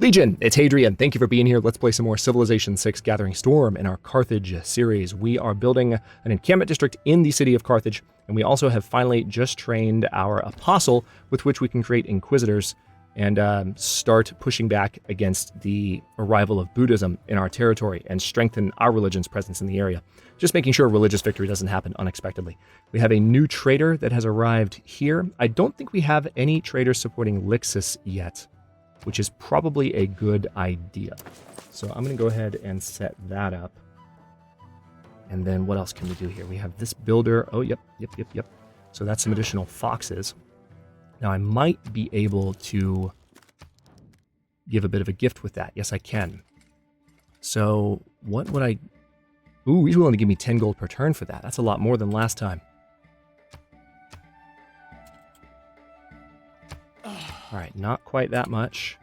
Legion, it's Hadrian. Thank you for being here. Let's play some more Civilization 6 Gathering Storm in our Carthage series. We are building an encampment district in the city of Carthage, and we also have finally just trained our apostle with which we can create Inquisitors and start pushing back against the arrival of Buddhism in our territory and strengthen our religion's presence in the area. Just making sure religious victory doesn't happen unexpectedly. We have a new trader that has arrived here. I don't think we have any traders supporting Lixus yet, which is probably a good idea. So I'm going to go ahead and set that up. And then what else can we do here? We have this builder. Oh, yep. So that's some additional foxes. Now I might be able to give a bit of a gift with that. Yes, I can. So what would I... Ooh, he's willing to give me 10 gold per turn for that. That's a lot more than last time. All right, not quite that much.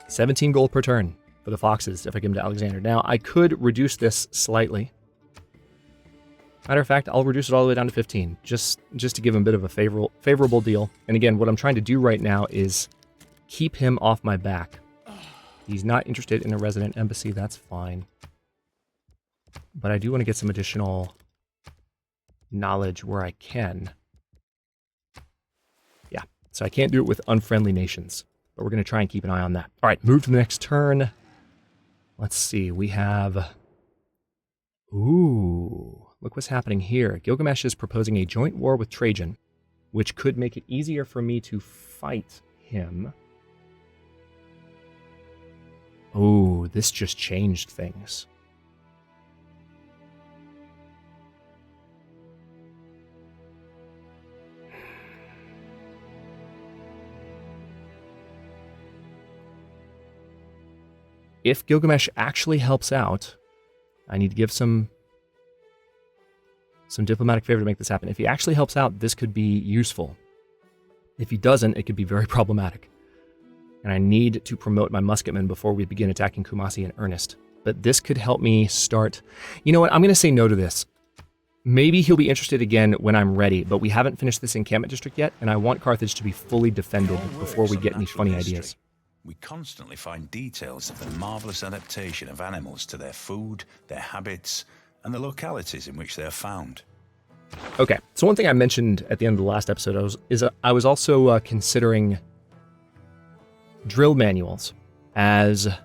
$17 gold per turn for the foxes if I give them to Alexander. Now, I could reduce this slightly. Matter of fact, I'll reduce it all the way down to 15, just to give him a bit of a favorable deal. And again, what I'm trying to do right now is keep him off my back. He's not interested in a resident embassy, that's fine. But I do want to get some additional knowledge where I can. Yeah, so I can't do it with unfriendly nations, but we're going to try and keep an eye on that. All right, move to the next turn. Let's see, we have... Ooh, look what's happening here. Gilgamesh is proposing a joint war with Trajan, which could make it easier for me to fight him. Oh, this just changed things. If Gilgamesh actually helps out, I need to give some diplomatic favor to make this happen. If he actually helps out, this could be useful. If he doesn't, it could be very problematic. And I need to promote my musketmen before we begin attacking Kumasi in earnest. But this could help me start... You know what? I'm going to say no to this. Maybe he'll be interested again when I'm ready, but we haven't finished this encampment district yet, and I want Carthage to be fully defended before we get any funny ideas. We constantly find details of the marvelous adaptation of animals to their food, their habits, and the localities in which they are found. Okay, so one thing I mentioned at the end of the last episode I was also considering drill manuals as a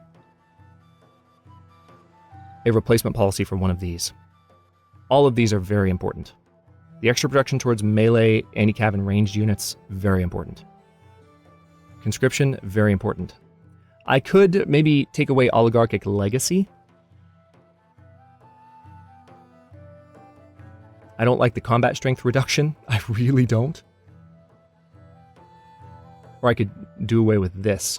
replacement policy for one of these. All of these are very important. The extra protection towards melee, anti-cav, and ranged units, very important. Conscription, very important. I could maybe take away oligarchic legacy. I don't like the combat strength reduction. I really don't. Or I could do away with this.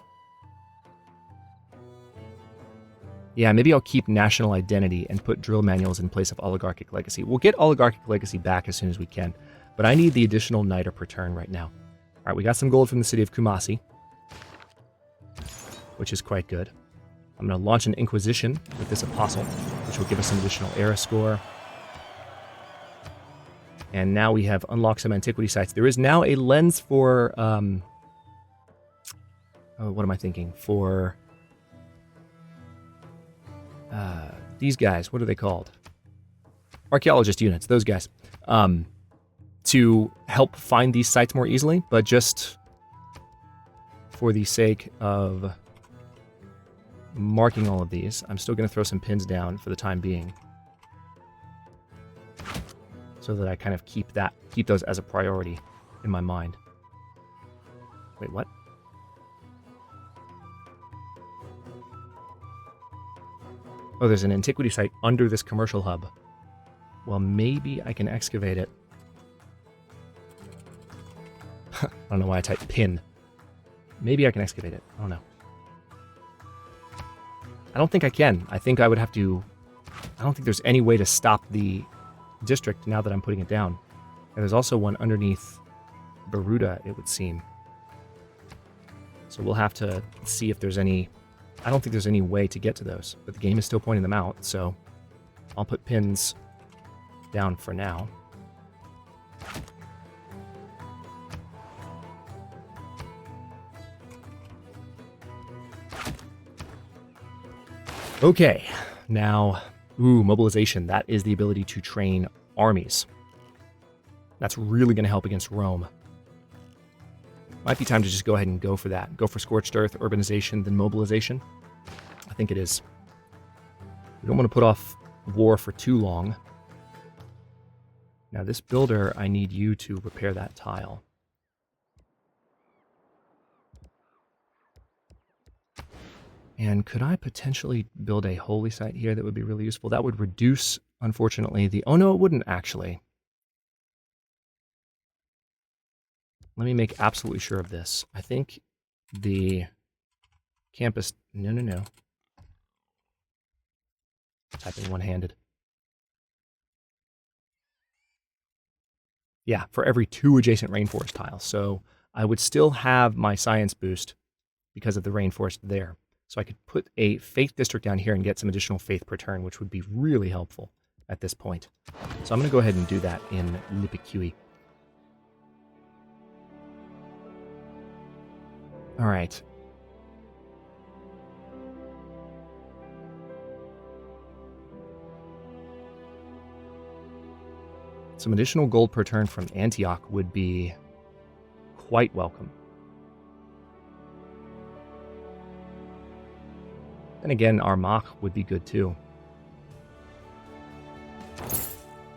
Yeah, maybe I'll keep national identity and put drill manuals in place of oligarchic legacy. We'll get oligarchic legacy back as soon as we can, but I need the additional niter per turn right now. All right, we got some gold from the city of Kumasi, which is quite good. I'm going to launch an Inquisition with this apostle, which will give us some additional era score. And now we have unlocked some antiquity sites. There is now a lens for, what am I thinking? For these guys, what are they called? Archaeologist units, those guys. To help find these sites more easily, but just for the sake of marking all of these, I'm still going to throw some pins down for the time being, so that I kind of keep those as a priority in my mind. Wait, what? Oh, there's an antiquity site under this commercial hub. Well, maybe I can excavate it. I don't know why I typed pin. Maybe I can excavate it. I don't know. I don't think I can. I think I would have to... I don't think there's any way to stop the district now that I'm putting it down. And there's also one underneath Baruda, it would seem. So we'll have to see if there's any... I don't think there's any way to get to those, but the game is still pointing them out, so I'll put pins down for now. Okay, now, mobilization. That is the ability to train armies. That's really going to help against Rome. Might be time to just go ahead and go for that. Go for Scorched Earth, Urbanization, then Mobilization. I think it is. We don't want to put off war for too long. Now this builder, I need you to repair that tile. And could I potentially build a holy site here that would be really useful? That would reduce, unfortunately, the... Oh, no, it wouldn't, actually. Let me make absolutely sure of this. I think the campus... No. Typing one-handed. Yeah, for every 2 adjacent rainforest tiles. So I would still have my science boost because of the rainforest there. So I could put a faith district down here and get some additional faith per turn, which would be really helpful at this point. So I'm going to go ahead and do that in Lipikui. All right. Some additional gold per turn from Antioch would be quite welcome. And again, Armagh would be good too.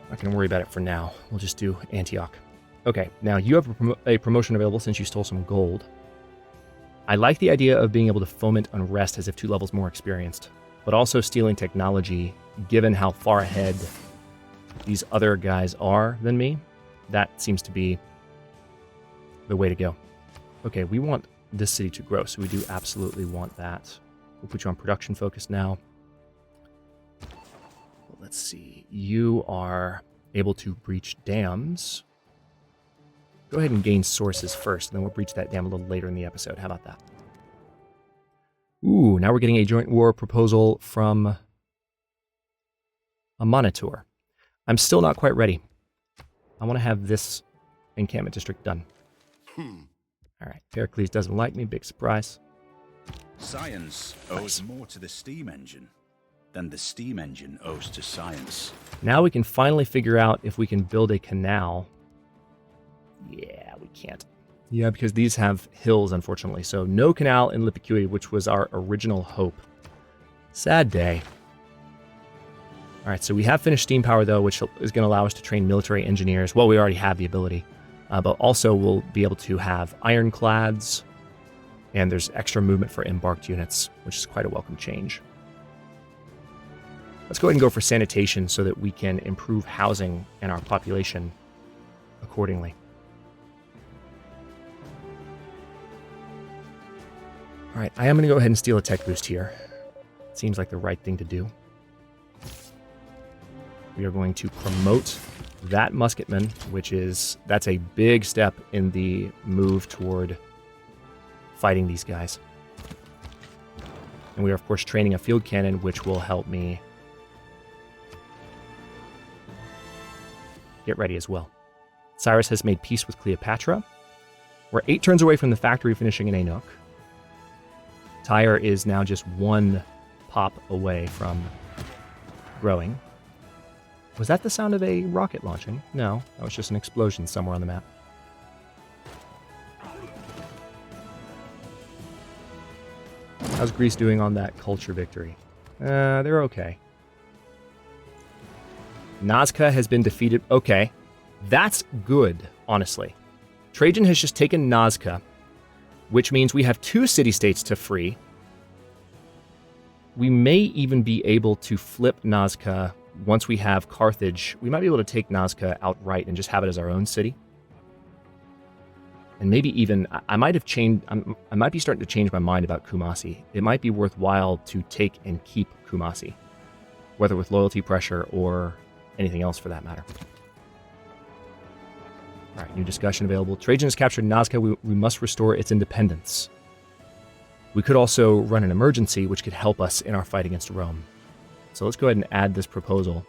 Not going to worry about it for now. We'll just do Antioch. Okay, now you have a promotion available since you stole some gold. I like the idea of being able to foment unrest as if 2 levels more experienced, but also stealing technology, given how far ahead these other guys are than me. That seems to be the way to go. Okay, we want this city to grow, so we do absolutely want that. We'll put you on production focus now. Let's see. You are able to breach dams. Go ahead and gain sources first, and then we'll breach that dam a little later in the episode. How about that? Ooh, now we're getting a joint war proposal from Amanitore. I'm still not quite ready. I want to have this encampment district done. All right, Pericles doesn't like me. Big surprise. Science owes more to the steam engine than the steam engine owes to science. Now we can finally figure out if we can build a canal. Yeah, we can't. Yeah, because these have hills, unfortunately. So no canal in Lipikui, which was our original hope. Sad day. All right, so we have finished steam power, though, which is going to allow us to train military engineers. Well, we already have the ability. But also we'll be able to have ironclads. And there's extra movement for embarked units, which is quite a welcome change. Let's go ahead and go for sanitation so that we can improve housing and our population accordingly. All right, I am going to go ahead and steal a tech boost here. Seems like the right thing to do. We are going to promote that musketman, that's a big step in the move toward fighting these guys. And we are, of course, training a field cannon, which will help me get ready as well. Cyrus has made peace with Cleopatra. We're 8 turns away from the factory finishing in Enoch. Tyre is now just 1 pop away from growing. Was that the sound of a rocket launching? No, that was just an explosion somewhere on the map. How's Greece doing on that culture victory? They're okay. Nazca has been defeated. Okay, that's good, honestly. Trajan has just taken Nazca, which means we have 2 city-states to free. We may even be able to flip Nazca once we have Carthage. We might be able to take Nazca outright and just have it as our own city. And maybe even, I might be starting to change my mind about Kumasi. It might be worthwhile to take and keep Kumasi, whether with loyalty pressure or anything else for that matter. All right, new discussion available. Trajan has captured Nazca. We must restore its independence. We could also run an emergency, which could help us in our fight against Rome. So let's go ahead and add this proposal.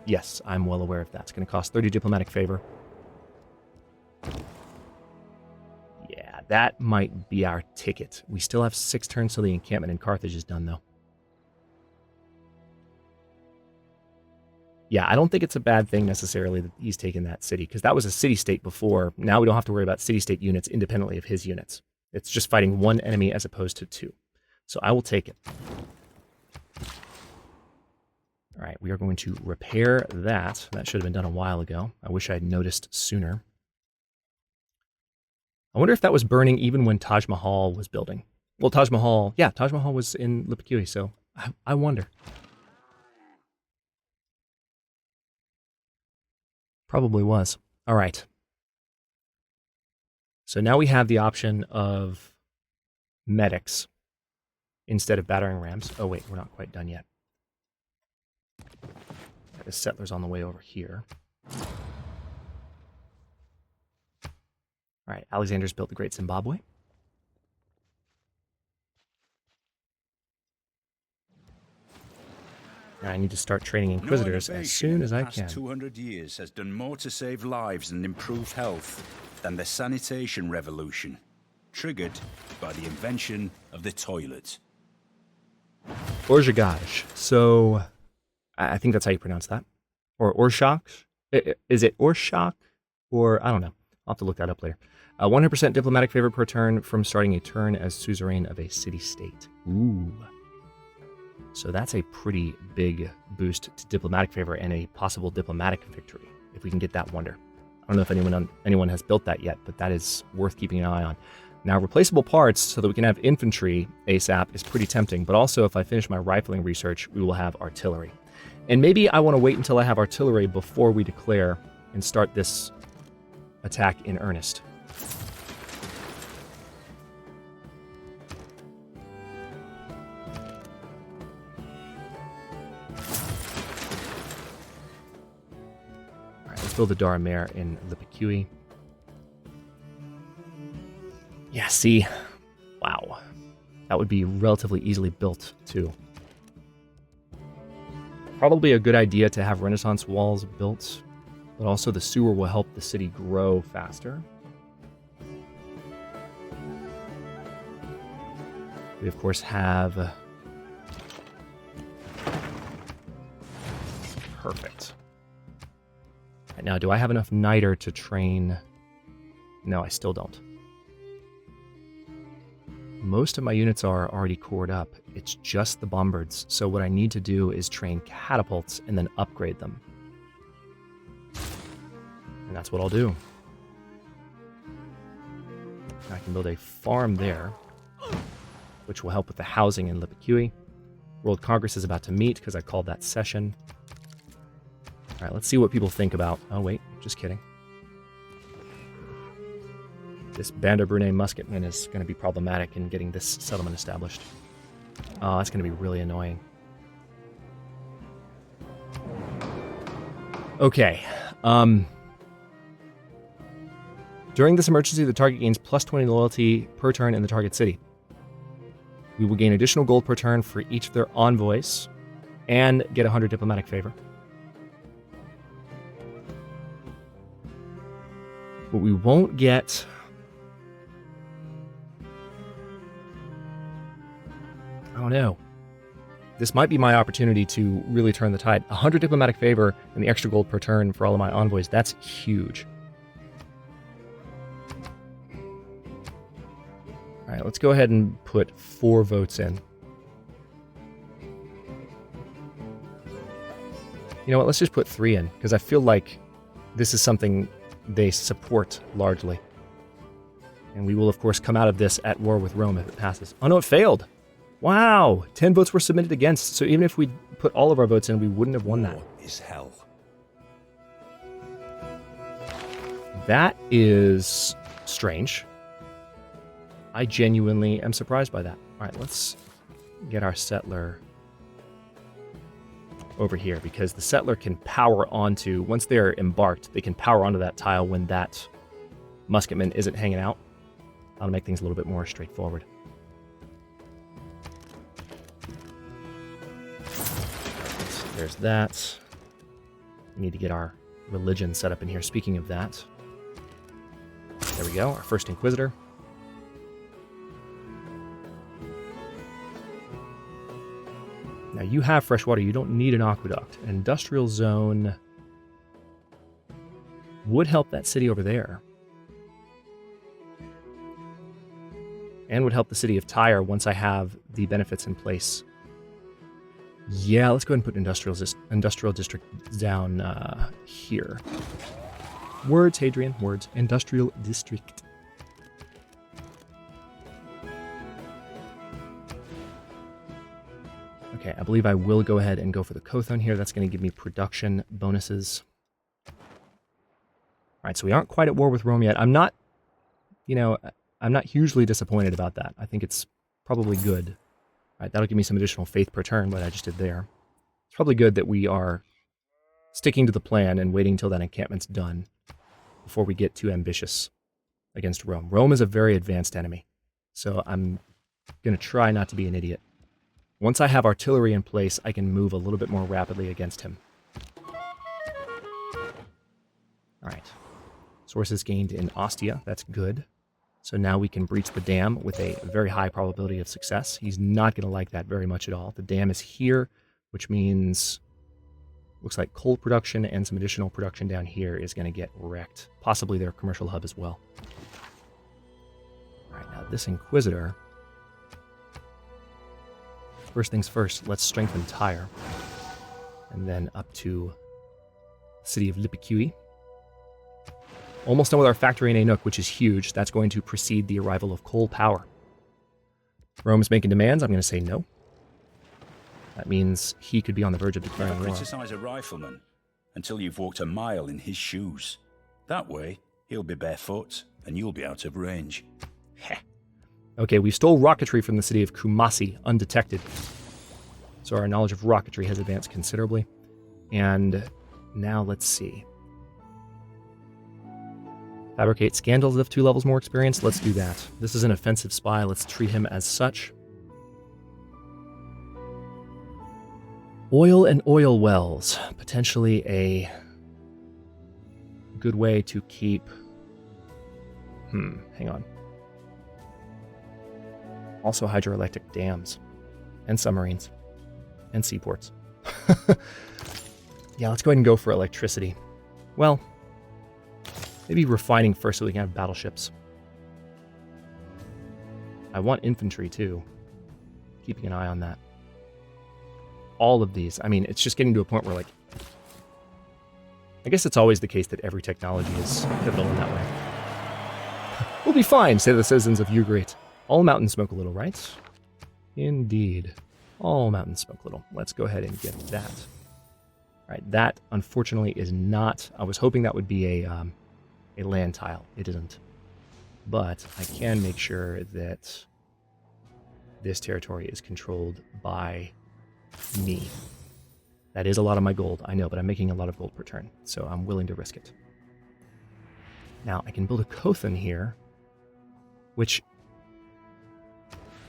Yes, I'm well aware of that. It's going to cost 30 diplomatic favor. Yeah, That might be our ticket. We still have 6 turns till the encampment in Carthage is done, though. Yeah, I don't think it's a bad thing necessarily that he's taken that city, because that was a city-state before. Now we don't have to worry about city-state units independently of his units. It's just fighting one enemy as opposed to 2. So I will take it. All right, we are going to repair that. That should have been done a while ago. I wish I had noticed sooner. I wonder if that was burning even when Taj Mahal was building. Well, Taj Mahal was in Lipikui, so I wonder. Probably was. All right. So now we have the option of medics instead of battering rams. Oh, wait, we're not quite done yet. The settlers on the way over here. All right, Alexander's built the Great Zimbabwe. Now I need to start training Inquisitors as soon as I can. The past 200 years has done more to save lives and improve health than the sanitation revolution, triggered by the invention of the toilet. Orjagaj. So, I think that's how you pronounce that. Or Orshak. Is it Orshak? Or, I don't know. I'll have to look that up later. 100% diplomatic favor per turn from starting a turn as suzerain of a city-state. Ooh. So that's a pretty big boost to diplomatic favor and a possible diplomatic victory, if we can get that wonder. I don't know if anyone has built that yet, but that is worth keeping an eye on. Now, replaceable parts so that we can have infantry ASAP is pretty tempting, but also if I finish my rifling research, we will have artillery. And maybe I want to wait until I have artillery before we declare and start this attack in earnest. Build the Daramare in Lipikui. Yeah, see? Wow. That would be relatively easily built, too. Probably a good idea to have Renaissance walls built, but also the sewer will help the city grow faster. We, of course, have... Perfect. Now, do I have enough niter to train? No, I still don't. Most of my units are already cored up. It's just the bombards. So what I need to do is train catapults and then upgrade them. And that's what I'll do. I can build a farm there, which will help with the housing in Lipikui. World Congress is about to meet because I called that session. All right, let's see what people think about... Oh, wait, just kidding. This Bandar Brunei musketman is going to be problematic in getting this settlement established. Oh, that's going to be really annoying. Okay. During this emergency, the target gains plus 20 loyalty per turn in the target city. We will gain additional gold per turn for each of their envoys and get 100 diplomatic favor. But we won't get... I don't know. This might be my opportunity to really turn the tide. 100 diplomatic favor and the extra gold per turn for all of my envoys. That's huge. All right, let's go ahead and put 4 votes in. You know what? Let's just put 3 in, because I feel like this is something they support largely. And we will, of course, come out of this at war with Rome if it passes. Oh, no, it failed. Wow. 10 votes were submitted against. So even if we put all of our votes in, we wouldn't have won that. War is hell. That is strange. I genuinely am surprised by that. All right, let's get our settler over here, because the settler can power onto, once they're embarked, they can power onto that tile when that musketman isn't hanging out. That'll make things a little bit more straightforward. There's that. We need to get our religion set up in here. Speaking of that, there we go, our first Inquisitor. Now you have fresh water. You don't need an aqueduct. An industrial zone would help that city over there. And would help the city of Tyre once I have the benefits in place. Yeah, let's go ahead and put industrial district down here. Words, Hadrian, words. Industrial district. Okay, I believe I will go ahead and go for the Kothon here. That's going to give me production bonuses. All right, so we aren't quite at war with Rome yet. I'm not hugely disappointed about that. I think it's probably good. All right, that'll give me some additional faith per turn, what I just did there. It's probably good that we are sticking to the plan and waiting until that encampment's done before we get too ambitious against Rome. Rome is a very advanced enemy, so I'm going to try not to be an idiot. Once I have artillery in place, I can move a little bit more rapidly against him. All right. Sources gained in Ostia. That's good. So now we can breach the dam with a very high probability of success. He's not going to like that very much at all. The dam is here, which means looks like coal production and some additional production down here is going to get wrecked. Possibly their commercial hub as well. All right, now this Inquisitor. First things first, let's strengthen Tyre. And then up to the city of Lipicui. Almost done with our factory in Anuk, which is huge. That's going to precede the arrival of coal power. Rome's making demands. I'm going to say no. That means he could be on the verge of declaring war. Criticize a rifleman until you've walked a mile in his shoes. That way, he'll be barefoot and you'll be out of range. Heh. Okay, we stole rocketry from the city of Kumasi undetected. So our knowledge of rocketry has advanced considerably. And now let's see. Fabricate scandals of 2 levels more experience. Let's do that. This is an offensive spy. Let's treat him as such. Oil and oil wells. Potentially a good way to keep... hang on. Also hydroelectric dams. And submarines. And seaports. Yeah, let's go ahead and go for electricity. Well, maybe refining first so we can have battleships. I want infantry too. Keeping an eye on that. All of these. I mean, it's just getting to a point where, like... I guess it's always the case that every technology is pivotal in that way. We'll be fine, say the citizens of Ugarit. All mountains smoke a little, right? Indeed. All mountains smoke a little. Let's go ahead and get that. All right, that, unfortunately, is not... I was hoping that would be a land tile. It isn't. But I can make sure that this territory is controlled by me. That is a lot of my gold, I know, but I'm making a lot of gold per turn, so I'm willing to risk it. Now, I can build a Kothon here, which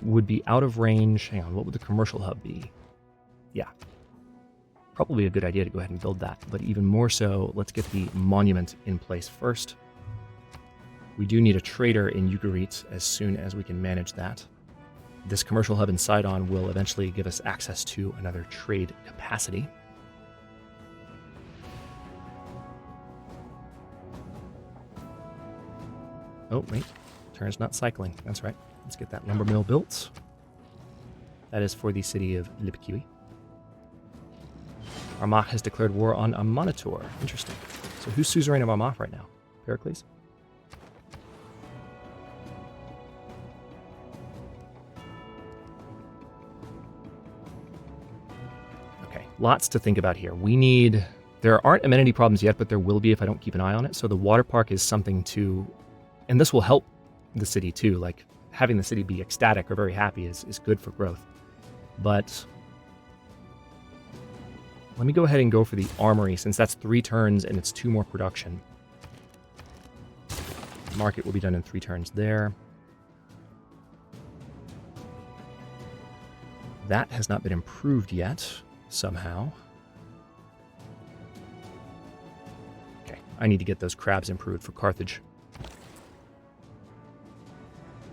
would be out of range. Hang on, what would the commercial hub be? Yeah. Probably a good idea to go ahead and build that, but even more so, let's get the monument in place first. We do need a trader in Ugarit as soon as we can manage that. This commercial hub in Sidon will eventually give us access to another trade capacity. Oh, wait. Turn's not cycling. That's right. Let's get that lumber mill built. That is for the city of Lipicui. Armagh has declared war on Amanitore. Interesting. So who's suzerain of Armagh right now? Pericles? Okay, lots to think about here. We need... There aren't amenity problems yet, but there will be if I don't keep an eye on it. So the water park is something to... And this will help the city too. Like, having the city be ecstatic or very happy is good for growth. But... let me go ahead and go for the armory, since that's 3 turns and it's 2 more production. Market will be done in 3 turns there. That has not been improved yet, somehow. Okay, I need to get those crabs improved for Carthage.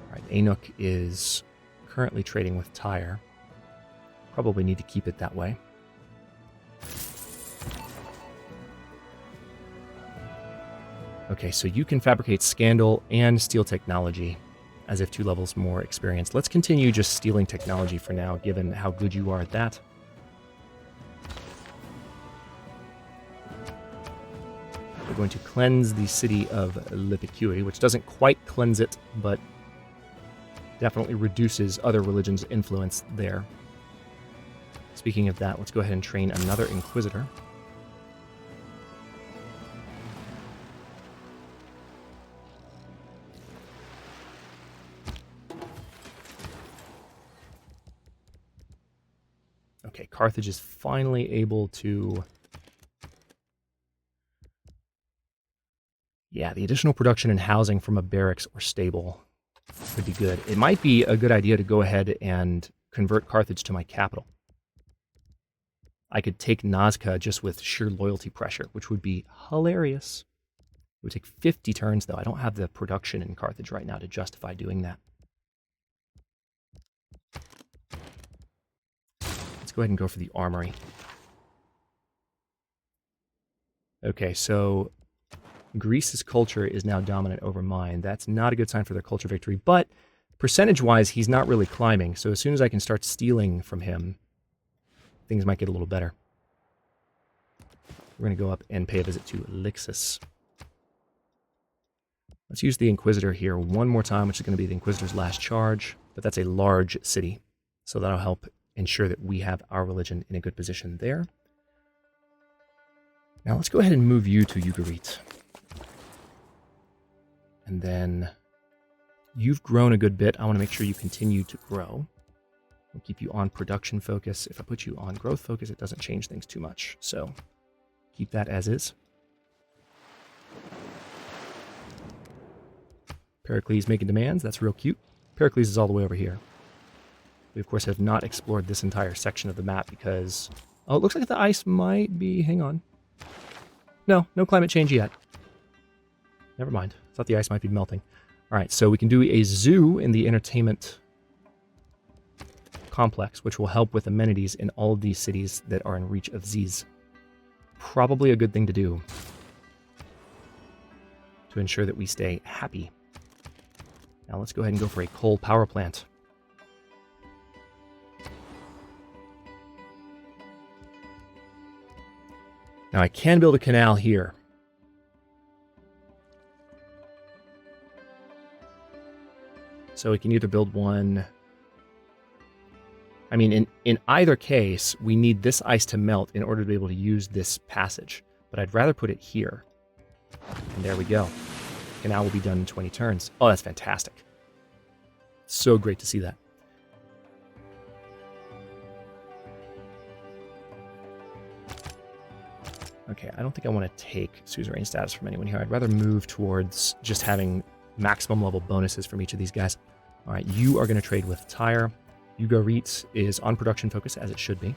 Alright, Anuk is currently trading with Tyre. Probably need to keep it that way. Okay, so you can fabricate Scandal and Steel Technology as if 2 levels more experienced. Let's continue just stealing technology for now, given how good you are at that. We're going to cleanse the city of Lipicui, which doesn't quite cleanse it, but definitely reduces other religions' influence there. Speaking of that, let's go ahead and train another Inquisitor. Okay, Carthage is finally able to... Yeah, the additional production and housing from a barracks or stable could be good. It might be a good idea to go ahead and convert Carthage to my capital. I could take Nazca just with sheer loyalty pressure, which would be hilarious. It would take 50 turns, though. I don't have the production in Carthage right now to justify doing that. Let's go ahead and go for the armory. Okay, so Greece's culture is now dominant over mine. That's not a good sign for their culture victory, but percentage-wise, he's not really climbing. So as soon as I can start stealing from him, things might get a little better. We're going to go up and pay a visit to Lixus. Let's use the Inquisitor here one more time, which is going to be the Inquisitor's last charge, but that's a large city, so that'll help ensure that we have our religion in a good position there. Now let's go ahead and move you to Ugarit. And then you've grown a good bit. I want to make sure you continue to grow. We'll keep you on production focus. If I put you on growth focus, it doesn't change things too much. So keep that as is. Pericles making demands. That's real cute. Pericles is all the way over here. We, of course, have not explored this entire section of the map because... Oh, it looks like the ice might be... Hang on. No climate change yet. Never mind. I thought the ice might be melting. All right, so we can do a zoo in the entertainment complex, which will help with amenities in all of these cities that are in reach of Ziz. Probably a good thing to do to ensure that we stay happy. Now let's go ahead and go for a coal power plant. Now I can build a canal here. So we can either build one... I mean, in either case, we need this ice to melt in order to be able to use this passage. But I'd rather put it here. And there we go. Canal will be done in 20 turns. Oh, that's fantastic. So great to see that. Okay, I don't think I want to take suzerain status from anyone here. I'd rather move towards just having maximum level bonuses from each of these guys. All right, you are going to trade with Tyre. Ugarit is on production focus, as it should be.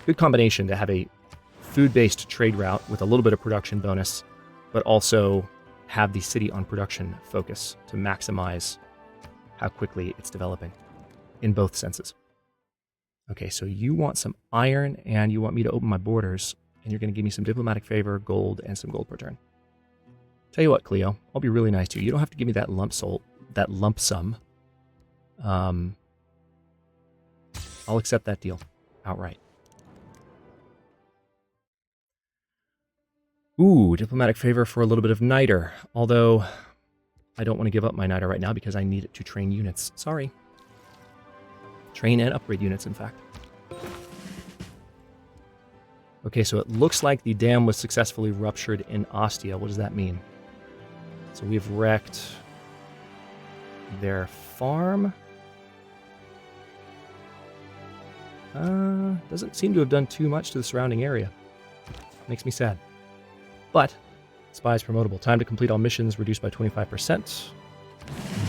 Good combination to have a food-based trade route with a little bit of production bonus, but also have the city on production focus to maximize how quickly it's developing in both senses. Okay, so you want some iron, and you want me to open my borders, and you're going to give me some diplomatic favor, gold, and some gold per turn. Tell you what, Cleo, I'll be really nice to you. You don't have to give me that lump sum. I'll accept that deal outright. Ooh, diplomatic favor for a little bit of niter. Although, I don't want to give up my niter right now because I need it to train units. Sorry. Train and upgrade units, in fact. Okay, so it looks like the dam was successfully ruptured in Ostia. What does that mean? So we've wrecked their farm. Doesn't seem to have done too much to the surrounding area. Makes me sad. But, spy is promotable. Time to complete all missions reduced by 25%.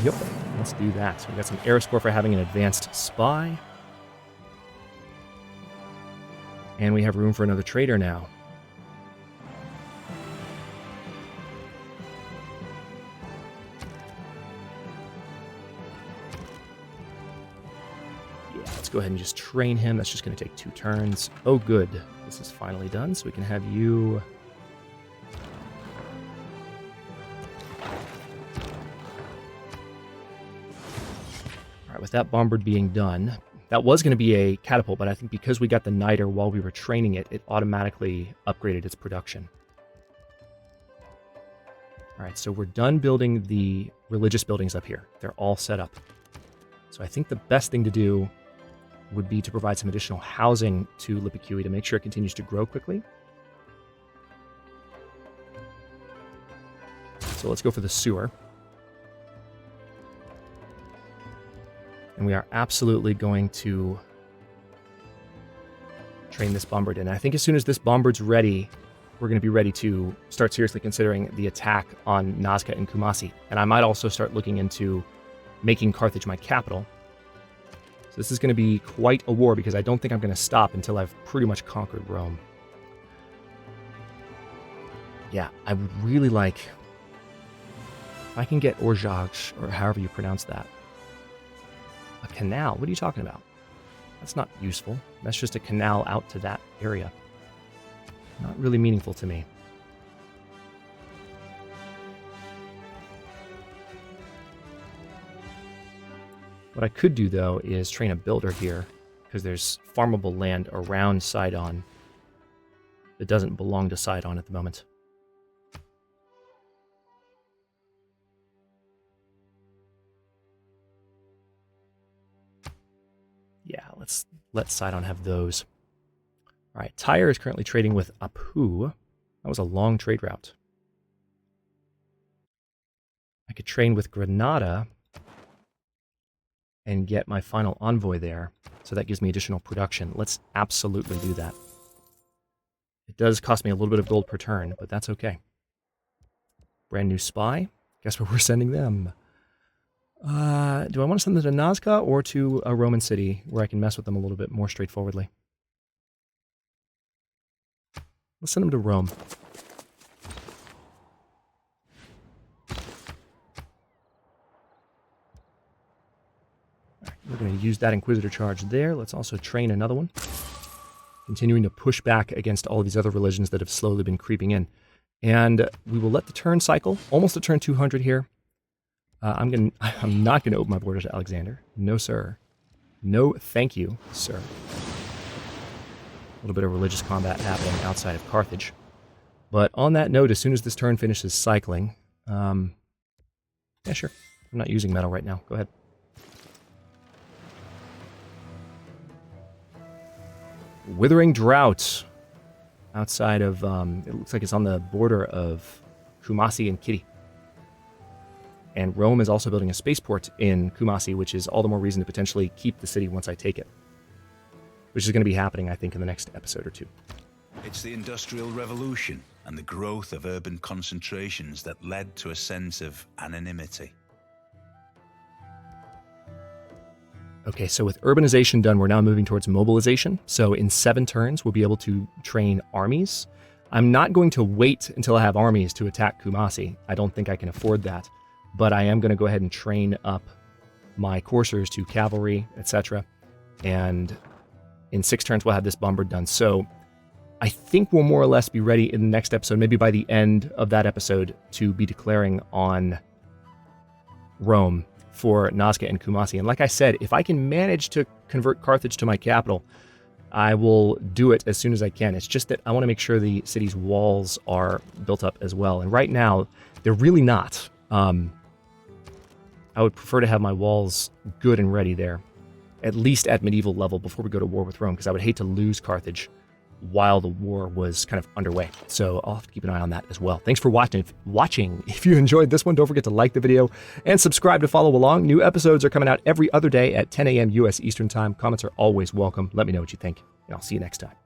Yep, let's do that. So we got some air score for having an advanced spy. And we have room for another trader now. go ahead and just train him. That's just going to take 2 turns. Oh, good. This is finally done, so we can have you... All right, with that bombard being done, that was going to be a catapult, but I think because we got the niter while we were training it, it automatically upgraded its production. All right, so we're done building the religious buildings up here. They're all set up. So I think the best thing to do would be to provide some additional housing to Lipikui to make sure it continues to grow quickly. So let's go for the sewer. And we are absolutely going to train this bombard. And I think as soon as this bombard's ready, we're going to be ready to start seriously considering the attack on Nazca and Kumasi. And I might also start looking into making Carthage my capital. So this is going to be quite a war because I don't think I'm going to stop until I've pretty much conquered Rome. Yeah, I would really like... If I can get Orjaj, or however you pronounce that. A canal? What are you talking about? That's not useful. That's just a canal out to that area. Not really meaningful to me. What I could do, though, is train a builder here, because there's farmable land around Sidon that doesn't belong to Sidon at the moment. Yeah, let's let Sidon have those. All right, Tyre is currently trading with Apu. That was a long trade route. I could train with Granada and get my final envoy there. So that gives me additional production. Let's absolutely do that. It does cost me a little bit of gold per turn, but that's okay. Brand new spy. Guess where we're sending them? Do I want to send them to Nazca or to a Roman city where I can mess with them a little bit more straightforwardly? Let's send them to Rome. We're going to use that Inquisitor charge there. Let's also train another one. Continuing to push back against all of these other religions that have slowly been creeping in. And we will let the turn cycle. Almost a turn 200 here. I'm not going to open my border to Alexander. No, sir. No, thank you, sir. A little bit of religious combat happening outside of Carthage. But on that note, as soon as this turn finishes cycling... yeah, sure. I'm not using metal right now. Go ahead. Withering Drought. Outside of... it looks like it's on the border of Kumasi and Kitty. And Rome is also building a spaceport in Kumasi, which is all the more reason to potentially keep the city once I take it. Which is going to be happening, I think, in the next episode or two. It's the Industrial Revolution and the growth of urban concentrations that led to a sense of anonymity. Okay, so with urbanization done, we're now moving towards mobilization. So in 7 turns, we'll be able to train armies. I'm not going to wait until I have armies to attack Kumasi. I don't think I can afford that. But I am going to go ahead and train up my coursers to cavalry, etc. And in 6 turns, we'll have this bombard done. So I think we'll more or less be ready in the next episode, maybe by the end of that episode, to be declaring on Rome for Nazca and Kumasi. And like I said, if I can manage to convert Carthage to my capital, I will do it as soon as I can. It's just that I want to make sure the city's walls are built up as well. And right now, they're really not. I would prefer to have my walls good and ready there, at least at medieval level before we go to war with Rome, because I would hate to lose Carthage while the war was kind of underway. So I'll have to keep an eye on that as well. Thanks for watching. If you enjoyed this one, don't forget to like the video and subscribe to follow along. New episodes are coming out every other day at 10 a.m. U.S. Eastern Time. Comments are always welcome. Let me know what you think, and I'll see you next time.